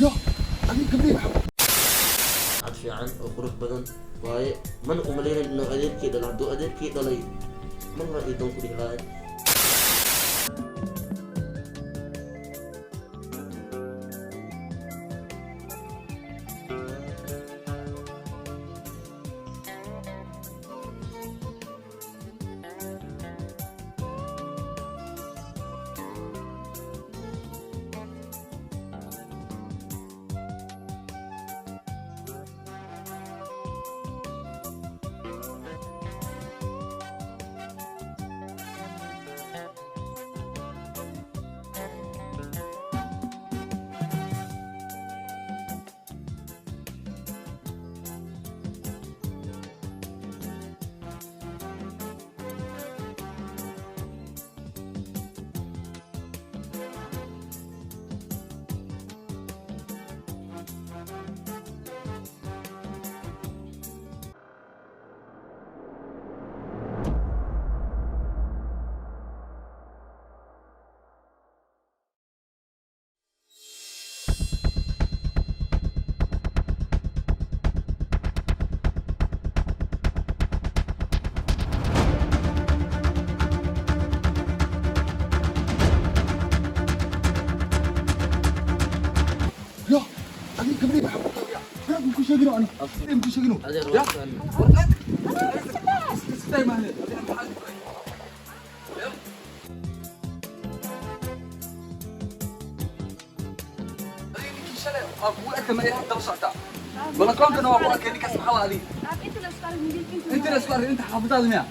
يا أنا كبير عاد عن وقروح بدن واي من أملين إنه أدير كده لعدو أدير كده لي من رأي دون كده لاي يا أنا كبير يا ممكن شجرة أنا ممكن شجرة أدير يا وقت استاي مهلة أبوك أنت ما يحب تبصعته ولا كم كنا أبوك كأني كسب حوالي أنت الأسكار أنت حافظ على المياه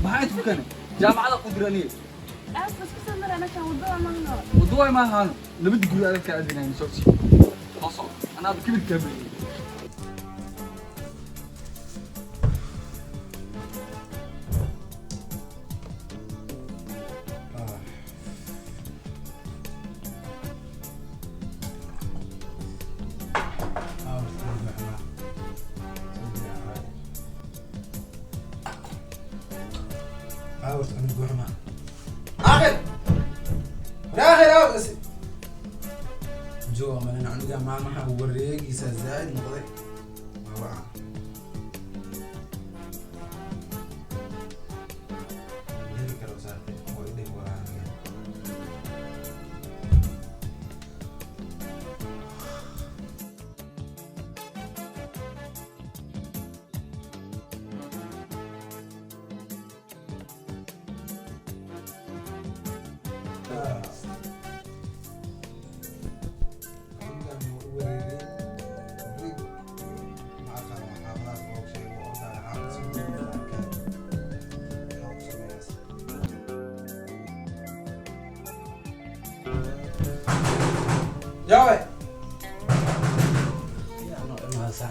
ما عاد بكنا جامعة قدرانية بس كسر مرة أنا كان وضوء مهنا وضوء ما هان نبي تقول عليك كأدينا يعني صوتي خلاص أنا بكيف تكمل عاوز أنا أقول ما آخر آخر بس جوا من أنا عندي ما وريك يسزايد مقضي ما بعرف هيك لو صار هو يدي ورانا Rồi. Nó sao?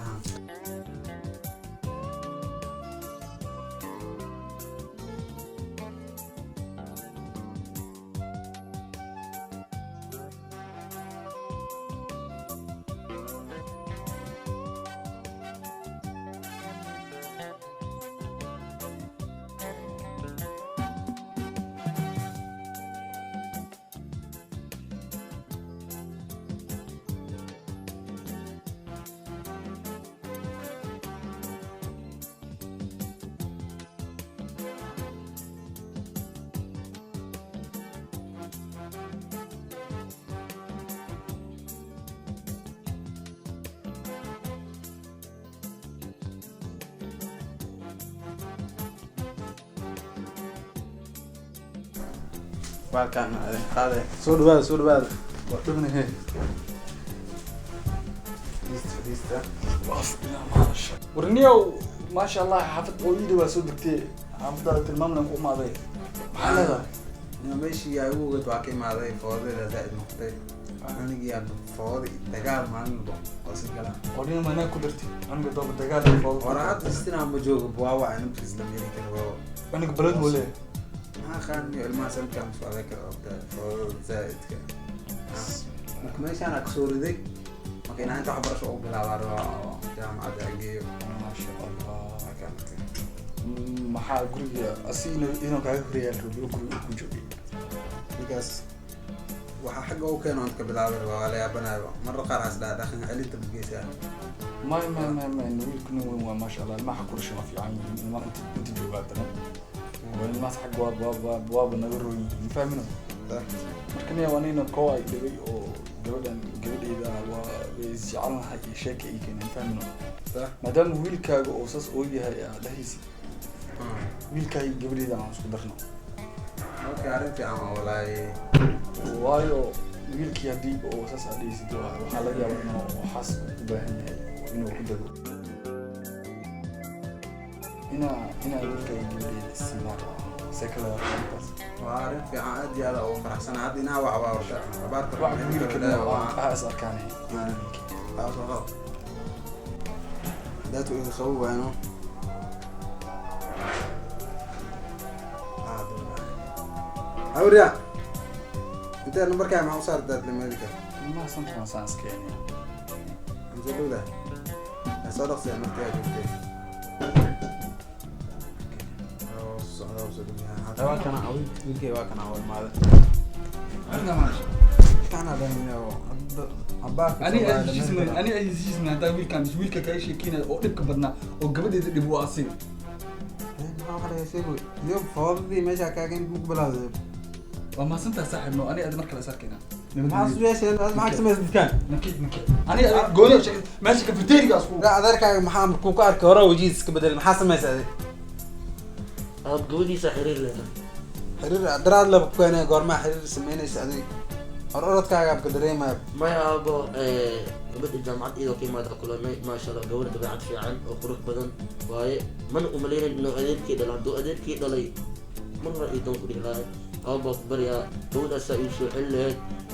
بالكان هذا سود بعد وقتنا هيك ليست ورنيو ما شاء الله حافظ قويدي وسودكتي عم ضلت المملكة أم أبي هذا أنا ماشي يا أبوه قلت واقي مع ذي فاضي لزائد مختلف أنا جي أبو فاضي دجال ما عنده قصدي كلام ورنيو ما أنا قدرتي أنا قدام الدجال فاضي ورات استنا عم بجوج بواوا أنا بتسلم لي كده بواوا أنا قبلت ولا ما خاني الماسم كان في هذاك الوقت فاضي زائد كده مكملش أنا كسور ذي ما كان أنت عبر شو بالعبارة جامعة دقيق ما شاء الله maxaa guriga asi inuu kaga horeeyaa roobi guriga ku joogay because waxa xagga uu keeno inta bilaabay waa la yaabanayo marra qaar asla dhaqan celinta bugeysa ما نقول كنا ما شاء الله ما حكوا شيء ما في عين ما انت جواتنا وين ما حق بواب نقروا يفهمنا markan yaa wanina koo ay dhigay oo gabadheeda waa isjeclaan haddii sheekay ay keeneen fahmino maadaama wiilkaaga oo saas oo yahay dhahaysi wiilkaaga gabadheeda aan isku darno okay arrin fiican wallahi waayo wiilkii haddii oo saas dhahaysi waxaa laga yaabaa inuu xas u baahan yahay inuu ku dago inaa wiilkaaga gabadheeda siinaa sekala qaybtaas وعارف في عادي هذا أو فرح سنة عادي ناوع وعشاء عبارة واحد يقول كده وعاس أركانه خلاص غلط ده تقول خوه يعني أوريا أنت نمبر كام هو صار ده لمالك ما صنت ما صانس كيني نزلوا ده صدق سنة متى waa kana awil wiilkay waa kana awil maada أنا ماشي kana dhanyo أنا أجلس هذا ويل كان ويل كاي شيء كنا أو دبك بدنا أو قبل ده دبوا أصيل ما خليه يسيبه يوم فاضي ماشي كاين مقبل وما سنت صاحب إنه أنا أدمر كلا سكينة ما أسويش أنا معك سمعت كان نكيد أنا قولي ماشي كفتيري قاسكو لا ذلك محمد كوكار كورا وجيز كبدل محاسن ما يسأل gabadhiisa xiriir leh حرير دراد لو كان قرما حرير سمينا يسأل أردت كعب كدريمة maya abo gabadha jaamacad iyadoo ka imaada kulanay maasha Allah gabadha dabeecad fiican oo qurux badan waaye mana u maleeyay inuu adeerkii dhalay hadduu adeerkii dhalay marna ay doon ku dhigay abo bariya gabadhaas ay soo xilay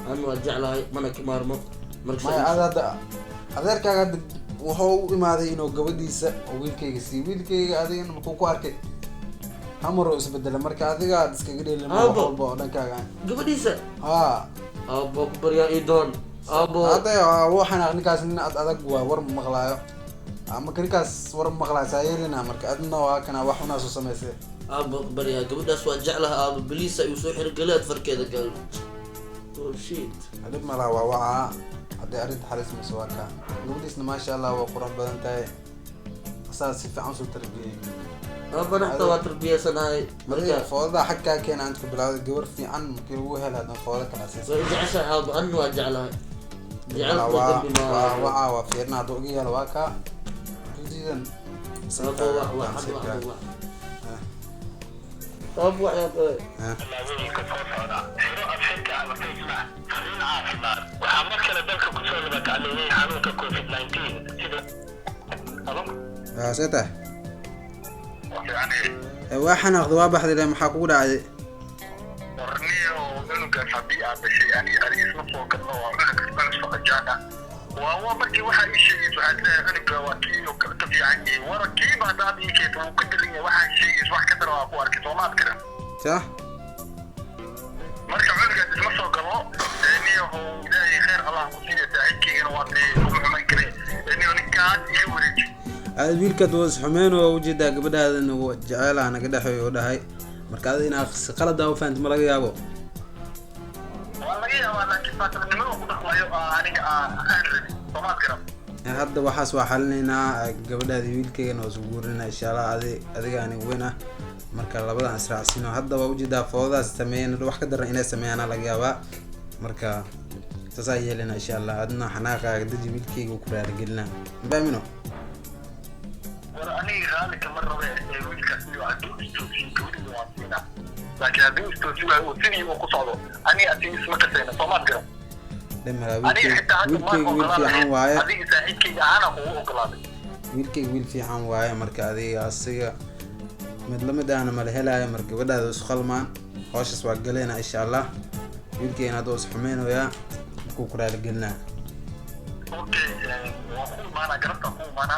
aan waa jeclahay mana ka maarmo marka ما هذا كعب وهو ما هذا إنه قبديسة ويلكي سي ويلكي هذا إنه كوكو أركي همرو isbedel marka adiga aad iska galeelin walba oo dhankaaga gabadhiisa ha abo ku bariya ay doon abo hada waxaan ninkaas in aad adag waa war maqlaayo ama ninkaas war maqlaayo saayirina marka adna waa kana wax una soo sameysay abo ku bariya gabadhaas waa jeclahay abo biliisa ay soo xirgaleed farkeeda gal oh shit hadib mala waa waxa hadii arinta xalis maswaaka gabadhiisna ma sha Allah waa qurux badan tahay asaas si fiican soo tarbiyay أنا حتى وتربية سناي مريض فوضى حكا كان عندكم بالعادة جور في عن ممكن هو هذا فوضى كان أساسا وإذا عشاء هذا أنه أجعلها جعلت بما وفيرنا دوقي الواقع جديدا طب يا أخوي وحمد كلا دلك كسول بك عليه حنوك كوفيد 19 سيته waxaan aqdo waa baxday maxaa kugu dhacay warniyo unuga xabii'a bashay yani isma soo galno waa unuga soo qajaana waa markii waxa ay sheegay waxa unuga waa kii oo ka fiican yahay warakii baa dad ii keeto uu ka dilay waxa sheegay wax ka daraa ku arkay Soomaad kara صح marka unuga isma soo galno niyo ilaahay khair Allah ku siiyo taacikiina waa ma kare niyo ninkaas iyo wareeji wiilka doos xumeen oo wajida gabadhadan oo jecel aan naga dhaxeeyo dhahay marka aad in akhs qalad ah u fahanto ma laga yaabo wallahi waa laakiin faatnimo ku dhaqmayo aniga aan Soomaad garan hadda waxaas waa xalinaynaa gabadhaada wiilkeena oo soo guurinaa insha Allah adiga ani weena marka labadan israacsiino hadda waa wajida foodaas sameeyeen wax ka daran inay sameeyaan laga yaabaa marka tasaa yeelina insha Allah adna xanaaqaaga dad wiilkeega ku raargelina baamino أنا غالي كمان ربع ويلكا سيو عدو استوسي كودي مواسينا لكن عدو استوسي وسيني وقصاده أنا أتي اسمك سينا صمات قرم لما أنا حتى هذا ما wiilkay أقلابي هذه ساعد كي أنا هو أقلابي wiilkay wiil fiican waaye marka adiga asiga mid lamid ahna ma la helayo marka gabadhaada isku qalmaan hawshaas waa galeena insha Allah wiilkayna haduu is xumeynaya ku kuraal gelnaa أوكي وأخو معنا قربت أخو معنا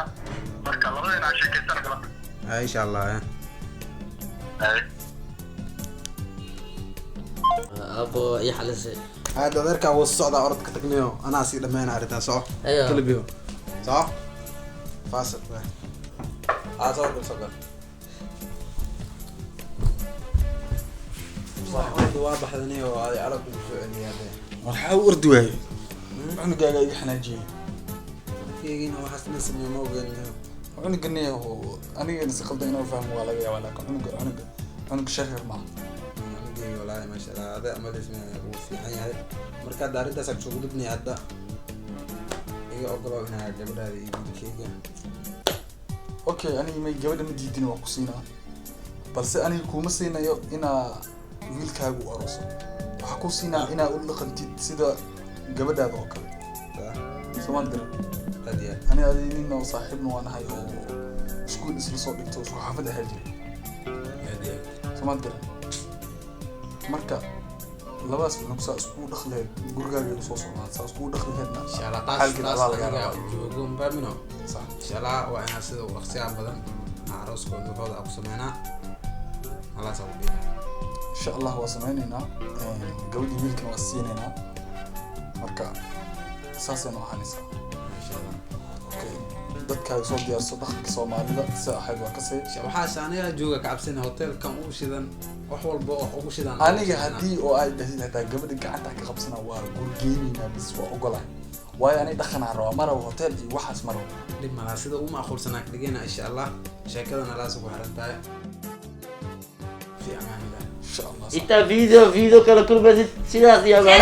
مركا لبدنا عشان كي سنة قربت إن شاء الله أبو أي حل سي هذا ذلك هو الصعدة أرد كتقنيه أنا أسير لما أنا أردنا صح أيوه كل بيو صح فاصل صور بالصقر صح واضح ذنيه وهذه على كل فعلي هذا waxaa u ordi waaye cunugaaga iga xanaajiyey keegina waxaasna sameeyo ma ogeyn cunugani oo anigana si qaldan inuu fahmo waa laga yaabaa laakiin cunug shakir maaha anigii walaahi maasha allah ada amalisna uu fiican yahay marka hadda arrintaas aan kusoo gudubnay hadda iga ogolow inaa gabadhaada iyo wiilkeyga okay aniga may gabadha ma diidin waa ku siinaa balse aniga kuma siinayo inaa wiilkaaga u aroso waxaa ku siinaa inaa u dhaqantid sida gabadhaada oo kale somaan garan hadiya ani adi nin oo saaxiibna waan ahay oo iskuul isla soo dhigto isku xaafad ahaa jiray hadiya somaan garan marka labadaas cunug saa iskugu dhaqleed gurigaaga usoo socdaan saa iskugu dhaqleedna inshallah xaalkeeda taas adaa laga aniga rabaa joogo mbamino sax inshallah waa inaa sida waqtiga badan arooskooda waxooda ku sameynaa halaas aan dhigaa insha allah waa sameynaynaa gabadhii wiilkan waa siinaynaa marka saasaynu ahaanaysaa inshallah okay dadkaaga soo diyaarso dhaqanka soomaalida sida ahayd waa kasii waxaas aniga jooga ka cabsan hotelkan ugu shidan wax walba oo ugu shidan aniga haddii oo ay dhahdid hataa gabadha gacanta ka qabsana waa gurgeynaynaa bis waa ogolahay waayo anay dhaqanaa rabaa maraba hotel iyo waxaas maraba dhib malaa sida uma aqoonsanaa dhigayna insha allah sheekadana laas ku xiran tahay fi amaanillah insha allah inta video kala kulmaysid sidaas iyo ya